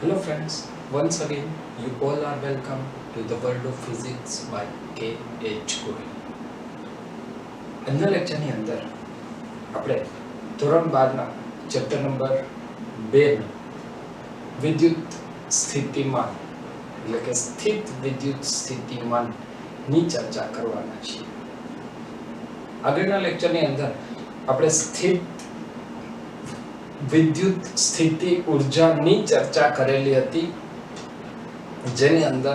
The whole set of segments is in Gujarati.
Hello friends, once again you all are welcome to the world of physics by K.H. Goel. આજના લેક્ચરની અંદર આપણે ધોરણ 12 ના ચેપ્ટર નંબર 2 વિદ્યુત સ્થિતિમાન એટલે કે સ્થિત વિદ્યુત સ્થિતિમાનની ચર્ચા કરવાના છીએ. આગળના લેક્ચરની અંદર આપણે સ્થિત વિદ્યુત સ્થિતિ ઉર્જાની ચર્ચા કરેલી હતી, જેની અંદર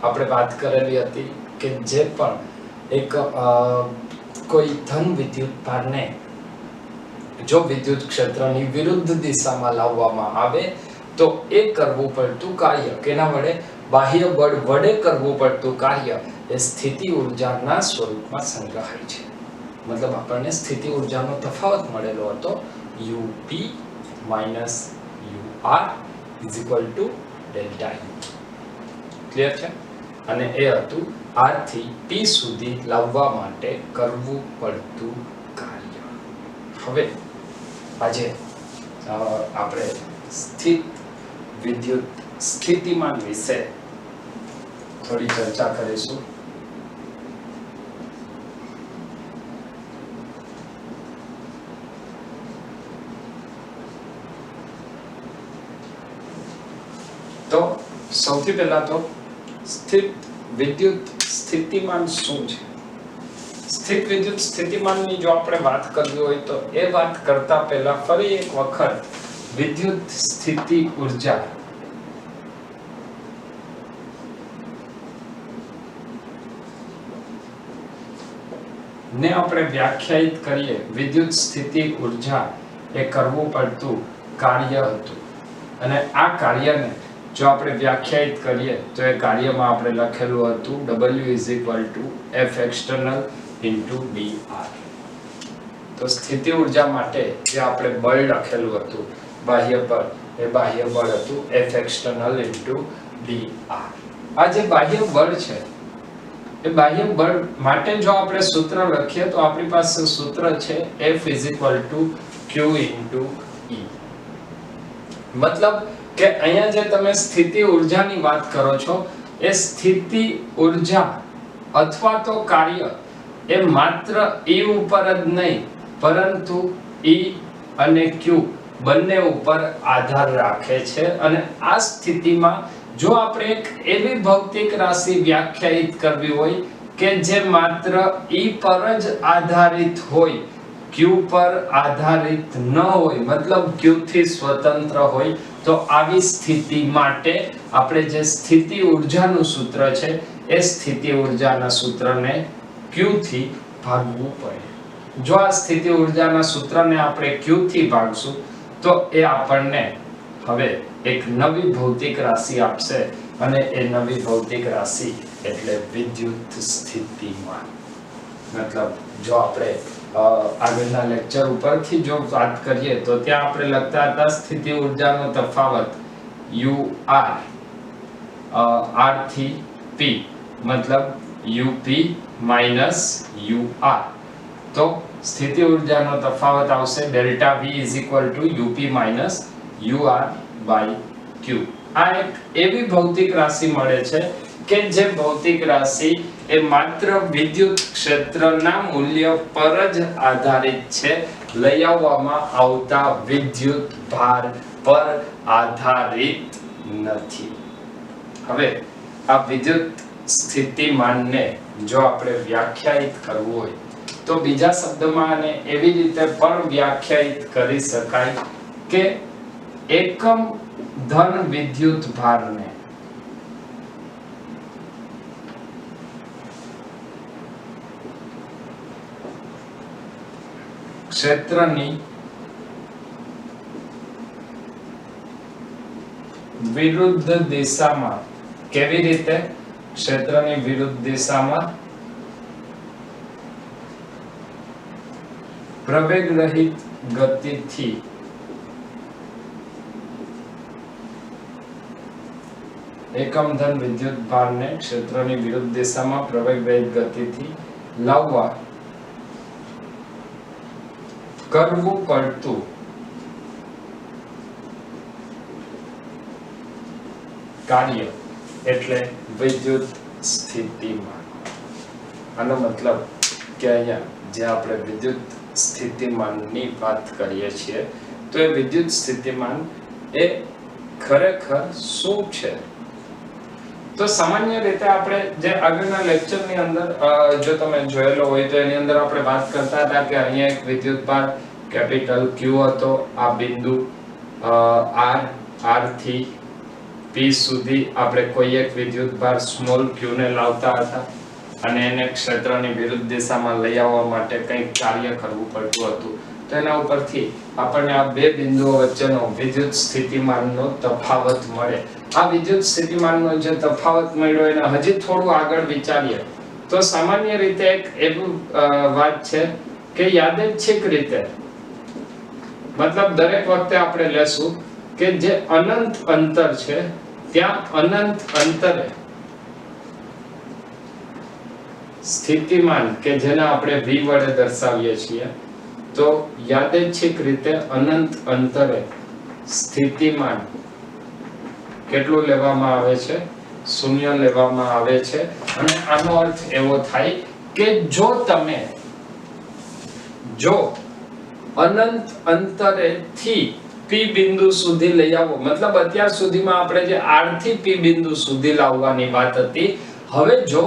આપણે વાત કરેલી હતી કે જે પણ એક કોઈ ધન વિદ્યુત ભારને જો વિદ્યુત ક્ષેત્રની વિરુદ્ધ દિશામાં લાવવામાં આવે તો એ કરવું પડતું કાર્ય કેના વડે, બાહ્ય બળ વડે કરવું પડતું કાર્ય એ સ્થિતિ ઉર્જાના સ્વરૂપમાં સંગ્રહાય છે. મતલબ આપણને સ્થિતિ ઉર્જાનો તફાવત મળેલો હતો UP minus UR is equal to delta U. Clear છે? અને એ હતું R થી P સુધી લાવવા માટે કરવું પડતું કાર્ય. હવે આજે આપણે સ્થિત વિદ્યુત સ્થિતિમાન વિશે થોડી ચર્ચા કરીશું. તો સૌથી પહેલા તો સ્થિત વિદ્યુત સ્થિતિમાન શું છે? સ્થિત વિદ્યુત સ્થિતિમાનની જો આપણે વાત કરવી હોય તો એ વાત કરતા પહેલા ફરી એક વખત વિદ્યુત સ્થિતિ ઉર્જા ને આપણે વ્યાખ્યાયિત કરીએ. વિદ્યુત સ્થિતિ ઉર્જા એ કરવું પડતું કાર્ય હતું અને આ કાર્યને જો આપણે વ્યાખ્યાયિત કરીએ તો એ કાર્યમાં આપણે લખેલું હતું W = F external × dr. તો સ્થિતિ ઉર્જા માટે જે આપણે બળ લખેલું હતું બાહ્ય બળ, એ બાહ્ય બળ હતું F external × dr. આ જે બાહ્ય બળ છે એ બાહ્ય બળ માટે જો આપણે સૂત્ર લખીએ તો આપણી પાસે સૂત્ર છે F = Q × E. મતલબ કે અહીંયા જે તમે સ્થિતિ ઉર્જાની વાત કરો છો એ સ્થિતિ ઉર્જા અથવા તો કાર્ય એ માત્ર E ઉપર જ નહીં પરંતુ E અને Q બંને ઉપર આધાર રાખે છે. અને આ સ્થિતિમાં જો આપણે એક એવી ભૌતિક રાશિ વ્યાખ્યાયિત કરવી હોય કે જે માત્ર E પર જ આધારિત હોય, Q પર આધારિત ન હોય, મતલબ Q થી સ્વતંત્ર હોય, તો આવી સ્થિતિ માટે આપણે જે સ્થિતિ ઉર્જાનું સૂત્ર છે એ સ્થિતિ ઉર્જાના સૂત્રને Q થી ભાગવું પડે. જો આ સ્થિતિ ઉર્જાના સૂત્રને આપણે Q થી ભાગશું તો એ આપણને હવે એક નવી ભૌતિક રાશિ આપશે અને એ નવી ભૌતિક રાશિ એટલે વિદ્યુત સ્થિતિમાન. મતલબ જો આપણે આગળના લેક્ચર ઉપરથી જો વાત કરીએ તો ત્યાં આપણે લખતા હતા સ્થિતિ ઉર્જાનો તફાવત UR R થી P મતલબ UP minus UR. તો સ્થિતિ ઉર્જાનો તફાવત આવશે delta V = UP minus UR by Q. આ એક એવી ભૌતિક રાશિ મળે છે કે જે ભૌતિક રાશિ એ માત્ર વિદ્યુત ક્ષેત્રના મૂલ્ય પર જ આધારિત છે, લઈ આવવામાં આવતા વિદ્યુત ભાર પર આધારિત નથી. હવે આ વિદ્યુત સ્થિતિમાનને જો આપણે વ્યાખ્યાયિત કરવું હોય તો બીજા શબ્દમાં આને એવી રીતે પણ વ્યાખ્યાયિત કરી શકાય કે એકમ ધન વિદ્યુત ભારને ક્ષેત્રની વિરુદ્ધ દિશામાં, કેવી રીતે? ક્ષેત્રની વિરુદ્ધ દિશામાં પ્રવેગ રહિત ગતિથી એકમ ધન વિદ્યુત ભારને ક્ષેત્રની વિરુદ્ધ દિશામાં પ્રવેગ રહિત ગતિથી લાવવા કરવું પડતું કાર્ય એટલે વિદ્યુત સ્થિતિમાન. આનો મતલબ કે અહીંયા જે આપણે વિદ્યુત સ્થિતિમાનની વાત કરીએ છીએ તો એ વિદ્યુત સ્થિતિમાન એ ખરેખર શું છે? તો સામાન્ય રીતે આપણે જે આગળના લેક્ચરની અંદર જો તમે જોયેલો હોય તો એની અંદર આપણે વાત કરતા હતા કે અહીંયા એક વિદ્યુતભાર કેપિટલ Q હતો. આ બિંદુ R થી P સુધી આપણે કોઈ એક વિદ્યુતભાર સ્મોલ q ને લાવતા હતા અને એને ક્ષેત્રની વિરુદ્ધ દિશામાં લઈ આવવા માટે કંઈક કાર્ય કરવું પડતું હતું. તો એના ઉપરથી આપણને આ બે બિંદુઓ વચ્ચેનો વિદ્યુત સ્થિતિમાનનો તફાવત મળે. આ વિદ્યુત સ્થિતિમાનનો જે તફાવત મળ્યો એને હજી થોડું આગળ વિચારીએ તો સામાન્ય રીતે એક એવું વાત છે કે યાદચ્છિક રીતે મતલબ દરેક વખતે આપણે લેશું કે જે અનંત અંતર છે ત્યાં અનંત અંતરે સ્થિતિમાન કે જેને આપણે v વડે દર્શાવીએ છીએ તો યાદચ્છિક રીતે અનંત અંતરે સ્થિતિમાન કેટલું લેવામાં આવે છે? 0 લેવામાં આવે છે. અને આનો અર્થ એવો થાય કે જો અનંત અંતરે થી P બિંદુ સુધી લઈ આવો, મતલબ અત્યાર સુધીમાં આપણે જે R થી P બિંદુ સુધી લાવવાની વાત હતી, હવે જો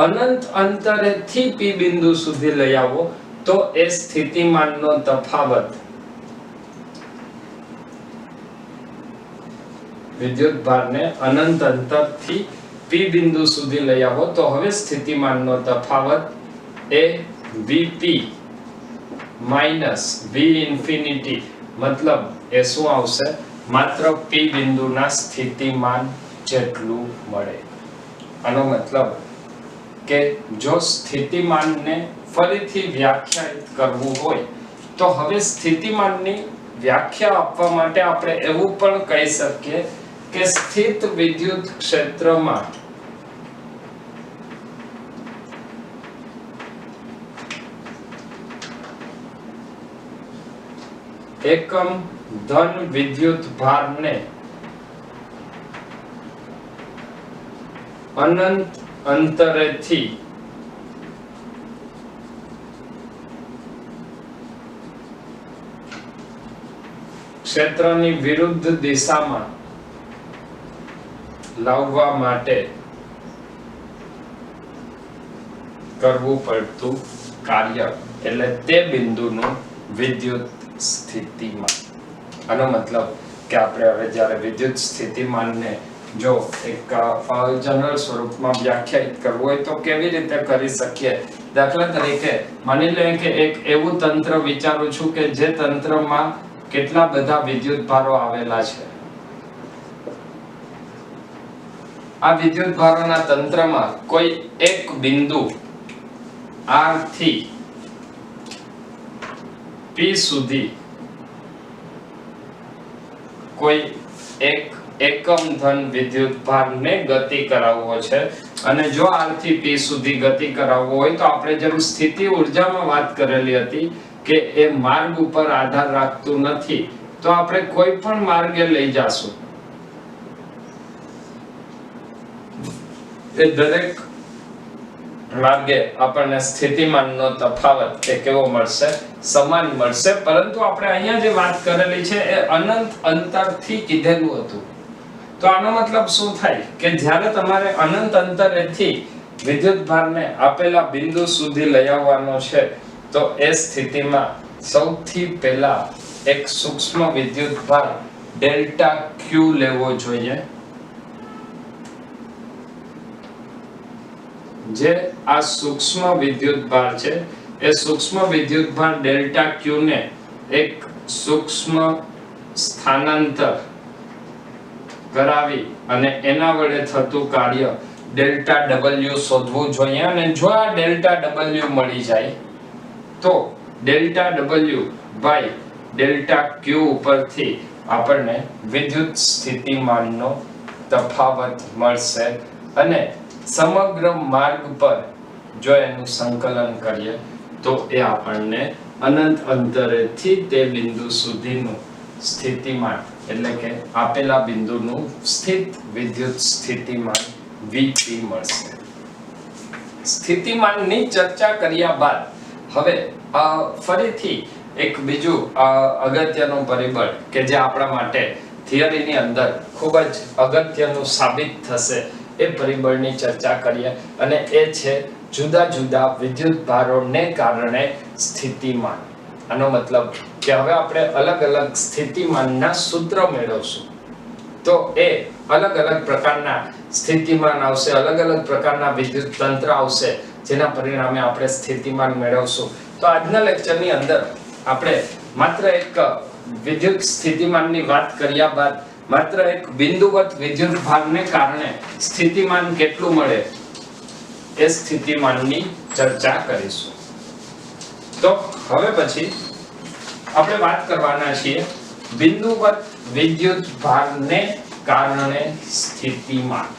અનંત અંતરે થી P બિંદુ સુધી લઈ આવો તો એ સ્થિતિમાનનો તફાવત વિદ્યુતભારને અનંત અંતરથી P બિંદુ સુધી લઈ આવો તો હવે સ્થિતિમાનનો તફાવત એ Vp માઈનસ V ઇન્ફિનિટી, મતલબ એ શું આવશે? માત્ર P બિંદુના સ્થિતિમાન જેટલું મળે. આનો મતલબ કે જો સ્થિતિમાનને ફરીથી વ્યાખ્યાયિત કરવું હોય તો હવે સ્થિતિમાનની વ્યાખ્યા આપવા માટે આપણે એવું પણ કહી શકીએ કે સ્થિત વિદ્યુત ક્ષેત્રમાં એકમ ધન વિદ્યુત ભારને અનંત અંતરેથી ક્ષેત્રની વિરુદ્ધ દિશામાં લાવવા માટે કરવું પડતું કાર્ય એટલે તે બિંદુનું વિદ્યુત સ્થિતિમાન. આનો મતલબ કે આપણે હવે જ્યારે વિદ્યુત સ્થિતિમાનને જો એક જનરલ સ્વરૂપમાં વ્યાખ્યાયિત કરવું હોય તો કેવી રીતે કરી શકીએ? દાખલા તરીકે માની લઈએ કે એક એવું તંત્ર વિચારું છું કે જે તંત્રમાં કેટલા બધા વિદ્યુતભારો આવેલા છે. આ વિદ્યુતભારોના તંત્રમાં કોઈ એક બિંદુ R થી P સુધી કોઈ એક એકમ ધન વિદ્યુતભારને ગતિ કરાવવો છે અને જો R થી P સુધી ગતિ કરાવવો હોય તો આપણે જેમ સ્થિતિ ઊર્જામાં વાત કરેલી હતી કે એ માર્ગ ઉપર આધાર રાખતું નથી, તો આપણે કોઈ પણ માર્ગે લઈ જાશું એ દરેક માર્ગે આપણને સ્થિતિમાનનો તફાવત એ કેવો મળશે? સમાન મળશે. પરંતુ આપણે અહીંયા જે વાત કરેલી છે એ અનંત અંતરથી કીધેલું હતું. તો આનો મતલબ શું થાય કે જ્યારે તમારે અનંત અંતરેથી વિદ્યુતભારને આપેલા બિંદુ સુધી લઈ આવવાનો છે તો એ સ્થિતિમાં સૌથી પહેલા એક સૂક્ષ્મ વિદ્યુતભાર ડેલ્ટા Q લેવો જોઈએ. જે આ સૂક્ષ્મ વિદ્યુતભાર છે એ સૂક્ષ્મ વિદ્યુતભાર ડેલ્ટા Q ને એક સૂક્ષ્મ સ્થાનાંતર કરાવી અને એના વડે થતું કાર્ય ડેલ્ટા W શોધવું જોઈએ. અને જો આ ડેલ્ટા W મળી જાય તો delta W by delta Q ઉપરથી આપણને વિદ્યુત સ્થિતિમાનનો તફાવત મળશે અને સમગ્ર માર્ગ પર જો એનું સંકલન કરીએ તો એ આપણને અનંત અંતરેથી તે બિંદુ સુધીનું સ્થિતિમાન એટલે કે આપેલા બિંદુનું સ્થિત વિદ્યુત સ્થિતિમાન Vp મળશે. સ્થિતિમાનની ચર્ચા કર્યા બાદ હવે ફરીથી એક બીજું અગત્યનું પરિબળ કે જે આપણા માટે થિયરીની અંદર ખૂબ જ અગત્યનું સાબિત થશે એ પરિબળની ચર્ચા કરીએ અને એ છે જુદા જુદા વિદ્યુત ભારોને કારણે સ્થિતિમાન. આનો મતલબ કે હવે આપણે અલગ અલગ સ્થિતિમાનના સૂત્ર મેળવશું તો એ અલગ અલગ પ્રકારના સ્થિતિમાન આવશે, અલગ અલગ પ્રકારના વિદ્યુત તંત્ર આવશે જેના પરિણામે આપણે સ્થિતિમાન મેળવશું. તો આજના લેક્ચરની અંદર આપણે માત્ર એક વિદ્યુત સ્થિતિમાનની વાત કર્યા બાદ માત્ર એક બિંદુવત વિદ્યુત ભારને કારણે સ્થિતિમાન કેટલું મળે એ સ્થિતિમાનની ચર્ચા કરીશું. તો હવે પછી આપણે વાત કરવાના છીએ બિંદુવત વિદ્યુત ભારને કારણે સ્થિતિમાન.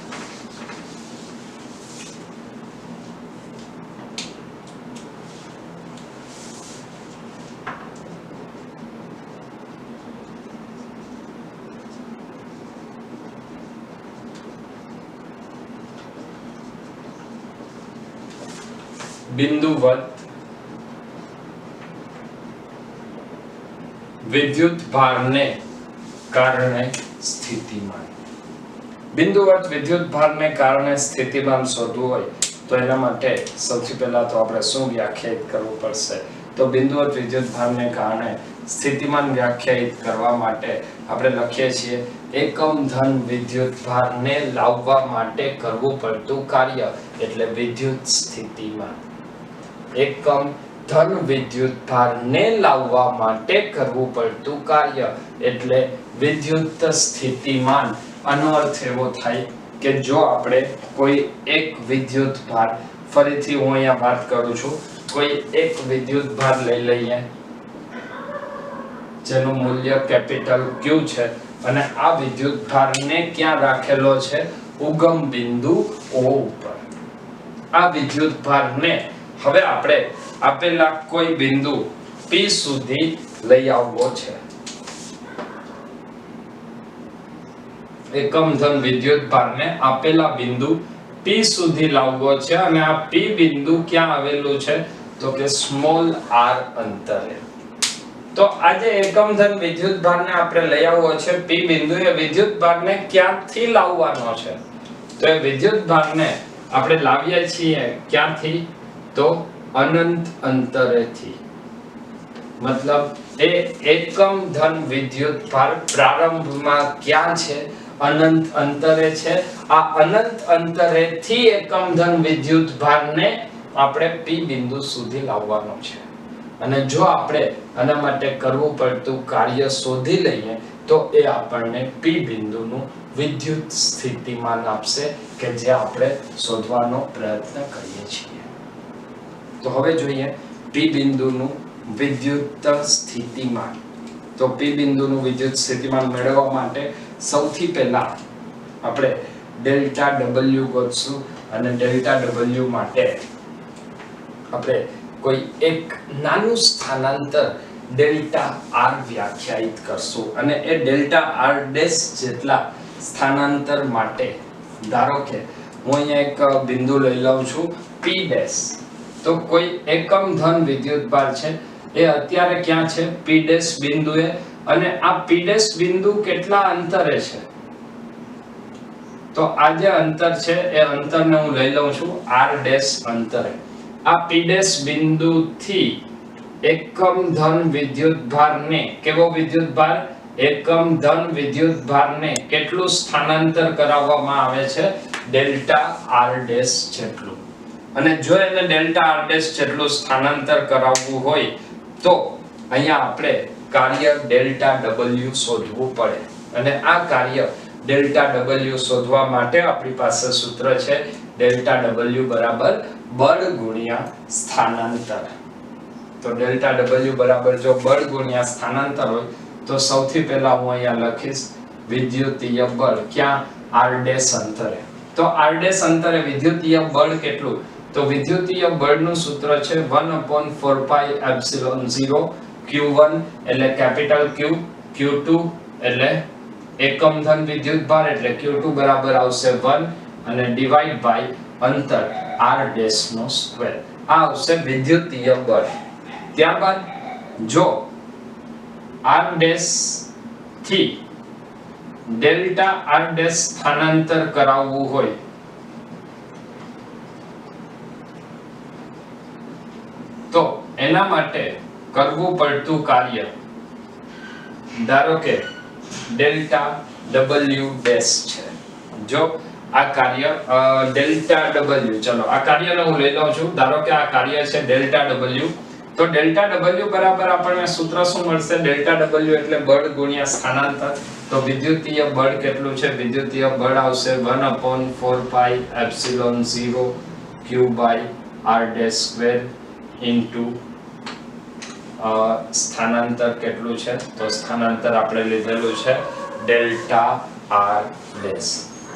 બિંદુવત વિદ્યુત ભારને કારણે સ્થિતિમાન. બિંદુવત વિદ્યુત ભારને કારણે સ્થિતિમાન શોધવું હોય તો એના માટે સૌથી પહેલા તો આપણે શું વ્યાખ્યાયિત કરવું પડશે? તો બિંદુવત વિદ્યુત ભારને કારણે સ્થિતિમાન વ્યાખ્યાયિત કરવા માટે આપણે લખીએ છીએ એકમ ધન વિદ્યુત ભારને લાવવા માટે કરવું પડતું કાર્ય એટલે વિદ્યુત સ્થિતિમાન. એકમ ધન વિદ્યુત ભારને લાવવા માટે કરવું પડતું કાર્ય એટલે વિદ્યુત સ્થિતિમાન. આનો અર્થ એવો થાય કે જો આપણે કોઈ એક વિદ્યુત ભાર, ફરીથી હું અહીંયા વાત કરું છું, કોઈ એક વિદ્યુત ભાર લઈ લઈએ જેનું મૂલ્ય કેપિટલ Q છે અને આ વિદ્યુત ભારને ક્યાં રાખેલો છે? ઉગમ બિંદુ O ઉપર. આ વિદ્યુત ભારને હવે આપણે આપેલા કોઈ બિંદુ P સુધી લઈ આવવો છે. એકમ ધન વિદ્યુત ભારને આપેલા બિંદુ P સુધી લાવવો છે અને આ P બિંદુ ક્યાં આવેલું છે? તો કે સ્મોલ r અંતરે. તો આજે એકમ ધન વિદ્યુત ભારને આપણે લઈ આવવો છે P બિંદુ. એ વિદ્યુત ભારને ક્યાંથી લાવવાનો છે? તો એ વિદ્યુત ભારને આપણે લાવીએ છીએ ક્યાંથી? તો અનંત અંતરેથી. મતલબ એ એકમ ધન વિદ્યુત ભાર પ્રારંભમાં ક્યાં છે? અનંત અંતરે છે. આ અનંત અંતરેથી એકમ ધન વિદ્યુત ભારને આપણે P બિંદુ સુધી લાવવાનો છે. અને જો આપણે આના માટે કરવું પડતું કાર્ય શોધી લઈએ તો એ આપણને P બિંદુનું વિદ્યુત સ્થિતિમાન આપશે કે જે આપણે શોધવાનો પ્રયત્ન કરીએ છીએ. તો હવે જોઈએ P બિંદુનું વિદ્યુત સ્થિતિમાન. તો P બિંદુનું વિદ્યુત સ્થિતિમાન મેળવવા માટે સૌથી પહેલા આપણે ડેલ્ટા W ગોતશું અને ડેલ્ટા W માટે આપણે કોઈ એક નાનું સ્થાનાંતર ડેલ્ટા R વ્યાખ્યાયિત કરશું અને એ ડેલ્ટા R ડેશ જેટલા સ્થાનાંતર માટે ધારો કે હું અહીંયા એક બિંદુ લઈ લઉં છું P ડેશ. તો કોઈ એકમ ધન વિદ્યુત ભાર છે એ અત્યારે ક્યાં છે? P ડેશ બિંદુએ. અને આ P ડેશ બિંદુ કેટલા અંતરે છે? તો આ જે અંતર છે એ અંતરને હું લઈ લઉં છું R ડેશ અંતરે. આ P ડેશ બિંદુથી એકમ ધન વિદ્યુત ભારને, કેવો વિદ્યુત ભાર? એકમ ધન વિદ્યુત ભારને કેટલું સ્થાનાંતર કરાવવામાં આવે છે? ડેલ્ટા R ડેશ જેટલું. અને જો એને ડેલ્ટા R ડેશ જેટલું સ્થાનાંતર કરાવવું હોય તો અહીંયા આપણે કાર્ય ડેલ્ટા W શોધવું પડે. અને આ કાર્ય ડેલ્ટા W શોધવા માટે આપણી પાસે સૂત્ર છે ડેલ્ટા W બરાબર બળ ગુણ્યા સ્થાનાંતર. તો ડેલ્ટા W બરાબર જો બળ ગુણ્યા સ્થાનાંતર હોય તો સૌથી પહેલા હું અહીંયા લખીશ વિદ્યુતીય બળ ક્યાં? R ડેશ અંતરે. તો R ડેશ અંતરે વિદ્યુતીય બળ કેટલું? તો વિદ્યુતીય બળનું સૂત્ર છે 1/4 પાઈ એપ્સિલોન 0 Q1 એટલે કેપિટલ Q Q2 એટલે એકમ ધન વિદ્યુત ભાર એટલે Q2 બરાબર આવશે 1 અને ડિવાઇડ બાય અંતર r ડેશ નો સ્ક્વેર. આ આવશે વિદ્યુતીય બળ. ત્યારબાદ જો r ડેશ થી ડેલ્ટા r ડેશ સ્થાનાંતર કરાવવું હોય તો એના માટે કરવું પડતું કાર્ય ધારો કે ડેલ્ટા W ડેશ છે. જો આ કાર્ય ડેલ્ટા W, ચલો આ કાર્યને હું લઈ લઉં છું. ધારો કે આ કાર્ય છે ડેલ્ટા W, તો ડેલ્ટા W બરાબર આપણને સૂત્ર શું મળશે? ડેલ્ટા W એટલે બળ ગુણ્યા સ્થાનાંતર. તો વિદ્યુતીય બળ કેટલું છે? વિદ્યુતીય બળ આવશે 1/4πε0 q/r² ઇન્ટુ સ્થાનાંતર કેટલું છે? તો સ્થાનાંતર આપણે લીધેલું છે ડેલ્ટા r ડેશ.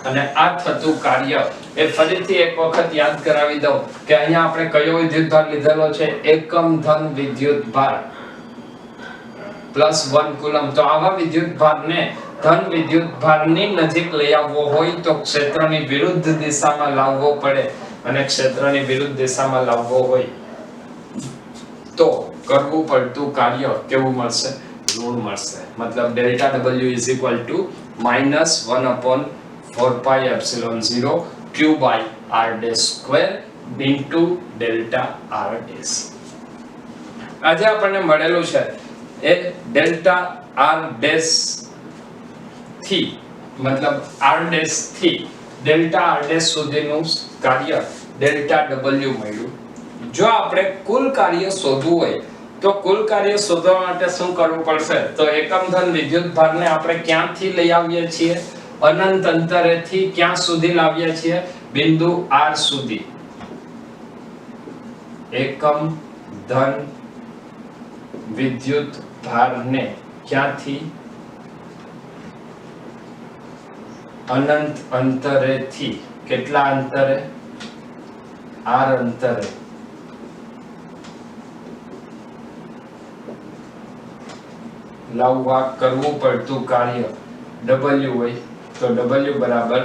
અને આ થતું કાર્ય એ ફરીથી એક વખત યાદ કરાવી દઉં કે અહીંયા આપણે કયો વિદ્યુતભાર લીધેલો છે? એકમ ધન વિદ્યુતભાર +1 કુલમ. તો આવા વિદ્યુતભારને ધન વિદ્યુતભારની નજીક લઈ આવવો હોય તો ક્ષેત્રની વિરુદ્ધ દિશામાં લાવવો પડે, અને ક્ષેત્રની વિરુદ્ધ દિશામાં લાવવો હોય તો કરવું પડતું કાર્ય કેવું મળશે? ઋણ મળશે. મતલબ delta W =(1/4πε0 q/r² into delta r dash. આજે આપણને મળેલું છે એ ડેલ્ટા r ડેશ થી મતલબ r ડેશ થી ડેલ્ટા r ડેશ સુધીનું કાર્ય ડેલ્ટા W મળ્યું. જો આપણે કુલ કાર્ય શોધવું હોય તો કુલ કાર્ય શોધવા માટે શું કરવું પડશે? તો એકમ ધન વિદ્યુતભારને આપણે ક્યાંથી લઈ આવીએ છીએ? અનંત અંતરેથી ક્યાં સુધી લાવીએ છીએ? બિંદુ r સુધી. એકમ ધન વિદ્યુતભારને ક્યાંથી? અનંત અંતરેથી. કેટલા અંતરે? r અંતરે લાવવા કરવું પડતું કાર્ય W હોય તો W બરાબર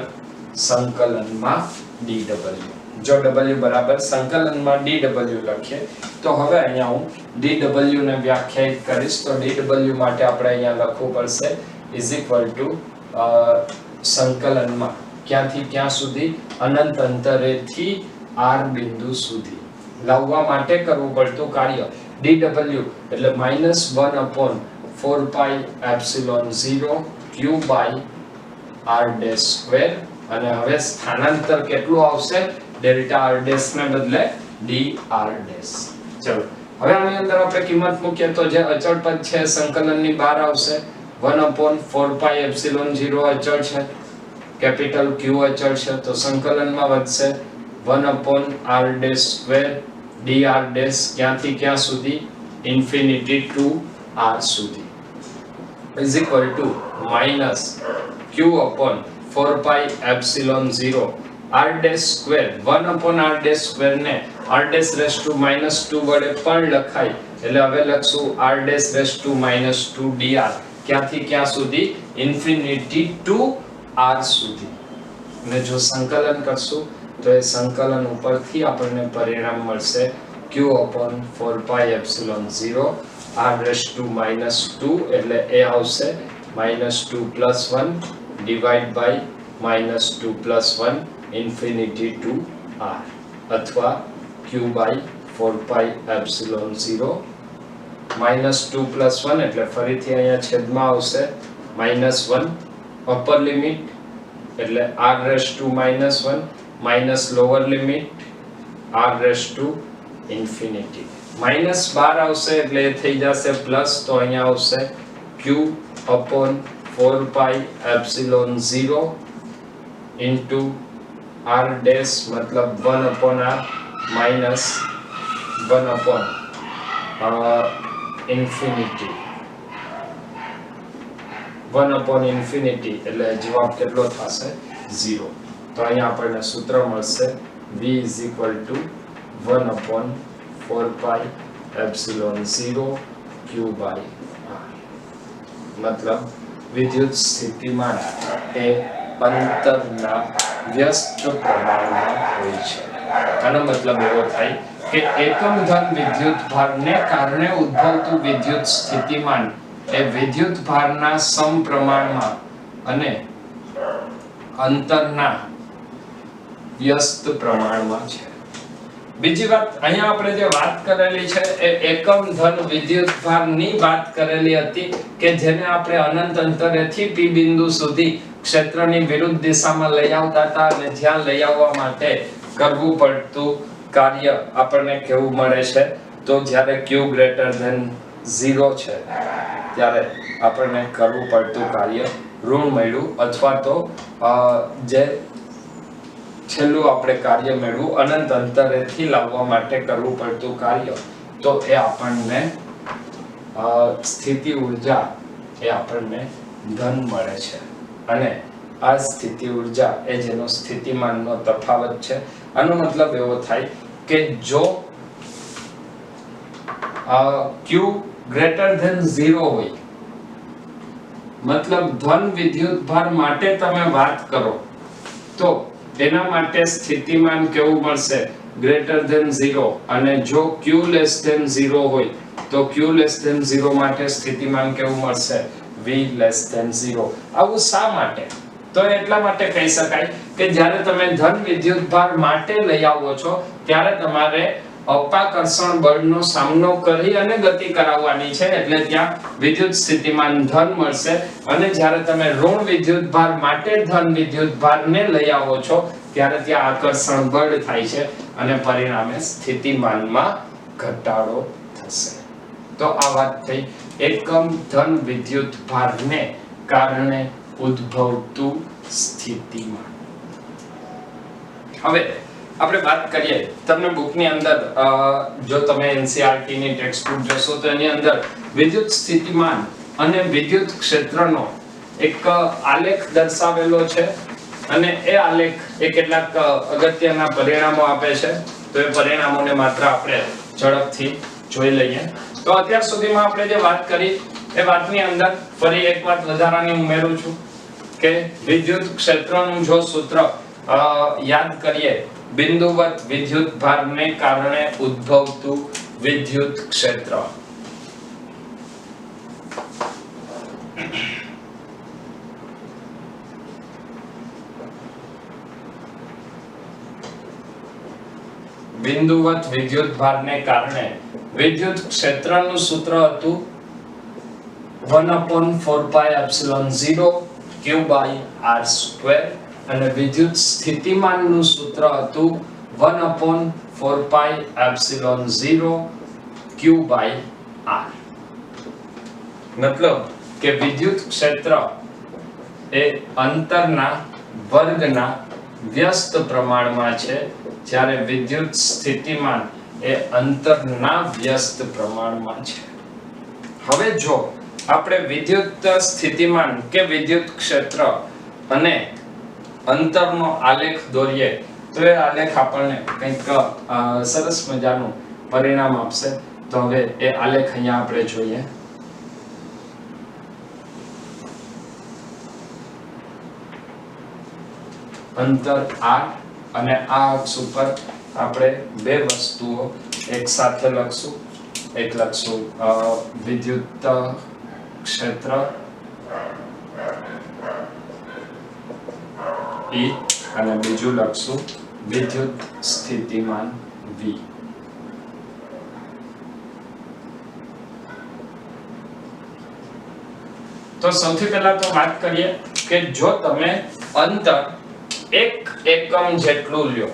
સંકલનમાં dW. જો W બરાબર સંકલનમાં dW લખીએ તો હવે અહીંયા હું dW ને વ્યાખ્યાયિત કરીશ. તો dW માટે આપણે અહીંયા લખવું પડશે સંકલનમાં ક્યાંથી ક્યાં સુધી? અનંત અંતરેથી r બિંદુ સુધી લાવવા માટે કરવું પડતું કાર્ય dW એટલે -1/4πε0 q/r². અને હવે સ્થાનાંતર કેટલું આવશે? ડેલ્ટા r ડેશ ને બદલે dr ડેશ. ચલો હવે આની અંદર આપણે કિંમત મૂકીએ તો જે અચળ પદ છે સંકલનની બહાર આવશે. 1/4πε0 અચળ છે, કેપિટલ Q અચળ છે, તો સંકલનમાં વધશે 1/r² dr ડેશ. ક્યાંથી ક્યાં સુધી? ઇન્ફિનિટી ટુ r સુધી is equal to -q/4πε0 r². 1/r² ને r⁻² વડે પણ લખાય એટલે હવે લખશું r⁻² dr. ક્યાંથી ક્યાં સુધી? ઇન્ફિનિટી ટુ r સુધી. અને જો સંકલન કરશું તો એ સંકલન ઉપરથી આપણને પરિણામ મળશે q/4πε0 r⁻² એટલે એ આવશે -2 + 1 divide by -2 + 1 infinity to r અથવા q/4πε0 -2 + 1 એટલે ફરીથી અહીંયા છેદમાં આવશે -1 અપર લિમિટ એટલે r⁻1 minus lower limit r⁻∞. -12 આવશે એટલે એ થઈ જશે પ્લસ, તો અહીંયા આવશે q/4πε0 ઇન્ટુ r ડેશ મતલબ 1/r માઇનસ 1/∞ એટલે જવાબ કેટલો થશે? 0. તો અહીંયા આપણને સૂત્ર મળશે v = 1/4πε0 q/r. મતલબ વિદ્યુત સ્થિતિમાન એ અંતરના વ્યસ્ત પ્રમાણમાં હોય છે. આનો મતલબ એવો થાય કે એકમ ધન વિદ્યુત ભારને કારણે ઉદ્ભવતું વિદ્યુત સ્થિતિમાન એ વિદ્યુત ભારના સમપ્રમાણમાં અને અંતરના વ્યસ્ત પ્રમાણમાં છે. બીજી વાત અહીંયા આપણે જે વાત કરેલી છે એ એકમ ધન વિદ્યુત ભારની વાત કરેલી હતી કે જેને આપણે અનંત અંતરેથી P બિંદુ સુધી ક્ષેત્રની વિરુદ્ધ દિશામાં લઈ આવતા હતા અને જ્યાં લઈ આવવા માટે કરવું પડતું કાર્ય આપણને કેવું મળે છે તો જ્યારે Q greater than 0 છે ત્યારે આપણને કરવું પડતું કાર્ય ઋણ મળ્યું અથવા તો જે છેલ્લું આપણે કાર્ય મેળવું અનંત અંતરેથી લાવવા માટે કરવું પડતું કાર્ય તો એ આપણને સ્થિતિ ઊર્જા એ આપણને ધન મળે છે. અને આ સ્થિતિ ઊર્જા એ જેનો સ્થિતિમાનનો તફાવત છે. આનો મતલબ એવો થાય કે જો Q greater than 0 હોય મતલબ ધન વિદ્યુત ભાર માટે તમે વાત કરો તો એના માટે સ્થિતિમાન કેવું મળશે greater than 0 અને જો Q less than 0 હોય તો Q less than 0 માટે સ્થિતિમાન કેવું મળશે V less than 0. આવું શા માટે? તો એટલા માટે કહી શકાય કે જ્યારે તમે ધન વિદ્યુત ભાર માટે લઈ આવો છો ત્યારે તમારે અપાકર્ષણ બળનો સામનો કરી અને ગતિ કરાવવાની છે એટલે ત્યાં વિદ્યુત સ્થિતિમાન ધન મળશે. અને જ્યારે તમે ઋણ વિદ્યુત ભાર માટે ધન વિદ્યુત ભારને લઈ આવો છો ત્યારે ત્યાં આકર્ષણ બળ થાય છે અને પરિણામે સ્થિતિમાનમાં ઘટાડો થશે. તો આ વાત થઈ એકમ ધન વિદ્યુત ભારને કારણે ઉદ્ભવતું સ્થિતિમાન. હવે આપણે વાત કરીએ તમને બુકની અંદર જો તમે NCERT ની ટેક્સ્ટ બુક જોશો તો એની અંદર વિદ્યુત સ્થિતિમાન અને વિદ્યુત ક્ષેત્રનો એક આલેખ દર્શાવેલો છે અને એ આલેખ એ કેટલાક અગત્યના પરિણામો આપે છે. તો એ પરિણામોને માત્ર આપણે ઝડપથી જોઈ લઈએ. તો અત્યાર સુધીમાં આપણે જે વાત કરી એ વાતની અંદર ફરી એક વાત વધારાની ઉમેરું છું કે વિદ્યુત ક્ષેત્રનું જો સૂત્ર યાદ કરીએ બિંદુવત વિદ્યુત ભારને કારણે ઉદ્ભવતું વિદ્યુત ક્ષેત્ર બિંદુવત વિદ્યુત ભારને કારણે વિદ્યુત ક્ષેત્રનું સૂત્ર હતું 1/4πε0 q/r² અને વિદ્યુત સ્થિતિમાનનું સૂત્ર હતું 1/4πε0 q/r. મતલબ કે વિદ્યુત ક્ષેત્ર એ અંતરના વર્ગના વ્યસ્ત પ્રમાણમાં છે જ્યારે વિદ્યુત સ્થિતિમાન એ અંતરના વ્યસ્ત પ્રમાણમાં છે. હવે જો આપણે વિદ્યુત સ્થિતિમાન કે વિદ્યુત ક્ષેત્ર અને અંતરનો આલેખ દોરીએ તો એ આલેખ આપણને કંઈક સરસ મજાનું પરિણામ આપશે. તો હવે એ આલેખ અહીંયા આપણે જોઈએ. અંતર r અને આ અક્ષ ઉપર આપણે બે વસ્તુઓ એક સાથે લખશું. એક લખશું વિદ્યુત ક્ષેત્ર E અને બીજું લખશું વિદ્યુત સ્થિતિમાન V. તો સૌથી પહેલા તો વાત કરીએ કે જો તમે અંતર 1 એકમ જેટલું લ્યો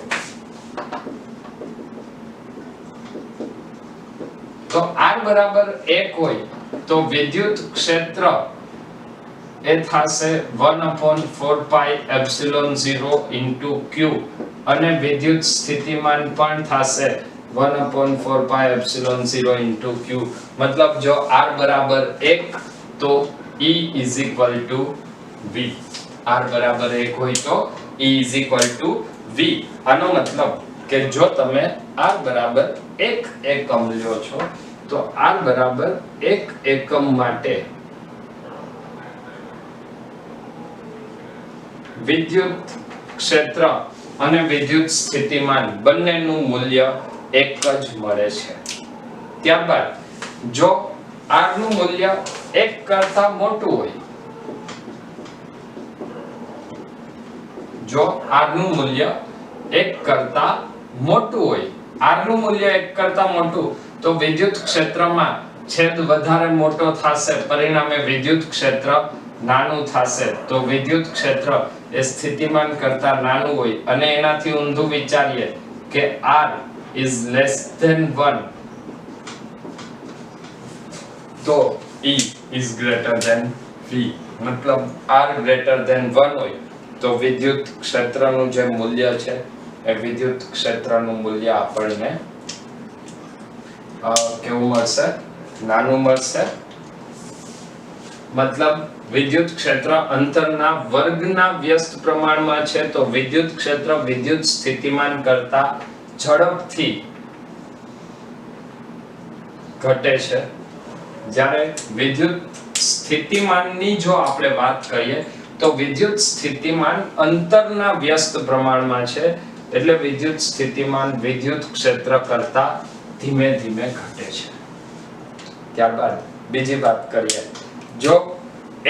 તો r બરાબર 1 હોય તો વિદ્યુત ક્ષેત્ર એ થશે 1/4πε0 q અને વિદ્યુત સ્થિતિમાન પણ થશે 1/4πε0 q. મતલબ જો r બરાબર 1 તો E = V. r બરાબર 1 હોય તો E = V. આનો મતલબ કે જો તમે r બરાબર 1 એકમ લ્યો છો તો r બરાબર 1 એકમ માટે વિદ્યુત ક્ષેત્ર અને વિદ્યુત સ્થિતિમાન બંનેનું મૂલ્ય એક જ મળે છે. ત્યારબાદ જો R નું મૂલ્ય 1 કરતા મોટું હોય, જો R નું મૂલ્ય 1 કરતા મોટું હોય, R નું મૂલ્ય 1 કરતા મોટું, તો વિદ્યુત ક્ષેત્રમાં છેદ વધારે મોટો થશે, પરિણામે વિદ્યુત ક્ષેત્ર નાનું થશે. તો વિદ્યુત ક્ષેત્ર એ સ્થિતિમાન કરતા નાનું હોય અને એનાથી ઊંધું વિચારીએ કે R is less than 1, તો E is greater than V. મતલબ R greater than 1 હોય તો વિદ્યુત ક્ષેત્રનું જે મૂલ્ય છે એ વિદ્યુત ક્ષેત્રનું મૂલ્ય આપણને કેવું મળશે? નાનું મળશે. મતલબ વિદ્યુત ક્ષેત્ર અંતરના વર્ગના વ્યસ્ત પ્રમાણમાં છે, તો વિદ્યુત ક્ષેત્ર વિદ્યુત સ્થિતિમાન કરતા ઝડપથી ઘટે છે. જ્યારે વિદ્યુત સ્થિતિમાનની જો આપણે વાત કરીએ તો વિદ્યુત સ્થિતિમાન અંતરના વ્યસ્ત પ્રમાણમાં છે, એટલે વિદ્યુત સ્થિતિમાન વિદ્યુત ક્ષેત્ર કરતા ધીમે ધીમે ઘટે છે. ત્યારબાદ બીજી વાત કરીએ, જો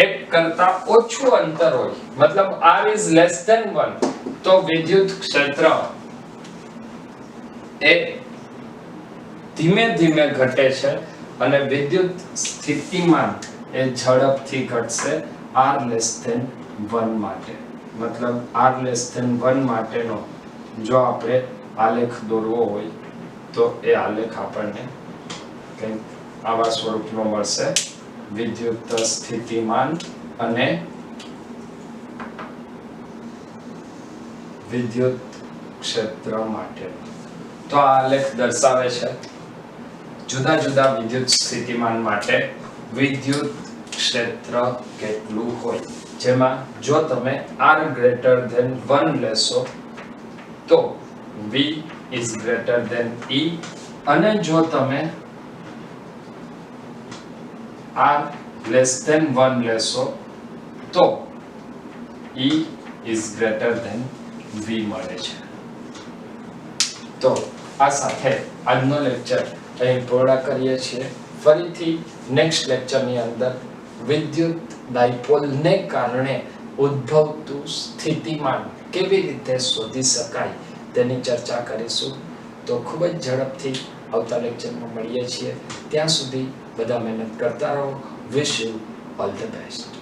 1 કરતા ઓછું અંતર હોય, મતલબ R is less than 1, તો વિદ્યુત ક્ષેત્ર એ ધીમે ધીમે ઘટે છે અને વિદ્યુત સ્થિતિમાન એ ઝડપથી ઘટશે R less than 1 માટે. મતલબ R less than 1 માટેનો જો આપણે આલેખ દોરવો હોય તો એ આલેખ આપણને કંઈક આવા સ્વરૂપનો મળશે. વિદ્યુત સ્થિતિમાન અને વિદ્યુત ક્ષેત્ર માટે. તો આ આલેખ દર્શાવે છે જુદા જુદા વિદ્યુત સ્થિતિમાન માટે વિદ્યુત ક્ષેત્ર કેટલું હોય. જેમાં જો તમે R greater than 1 લેશો તો V is greater than E, અને જો તમે R less than 1 લેશો તો E is greater than V મળે છે. તો આ સાથે આજનો લેક્ચર અહીં પૂર્ણ કરીએ છીએ. ફરીથી નેક્સ્ટ લેક્ચરની અંદર વિદ્યુત ડાયપોલને કારણે ઉદ્ભવતું સ્થિતિમાન કેવી રીતે શોધી શકાય તેની ચર્ચા કરીશું. તો ખૂબ જ ઝડપથી આવતા લેક્ચરમાં મળીએ છીએ. ત્યાં સુધી બધા મહેનત કરતા રહો. Wish you all the best.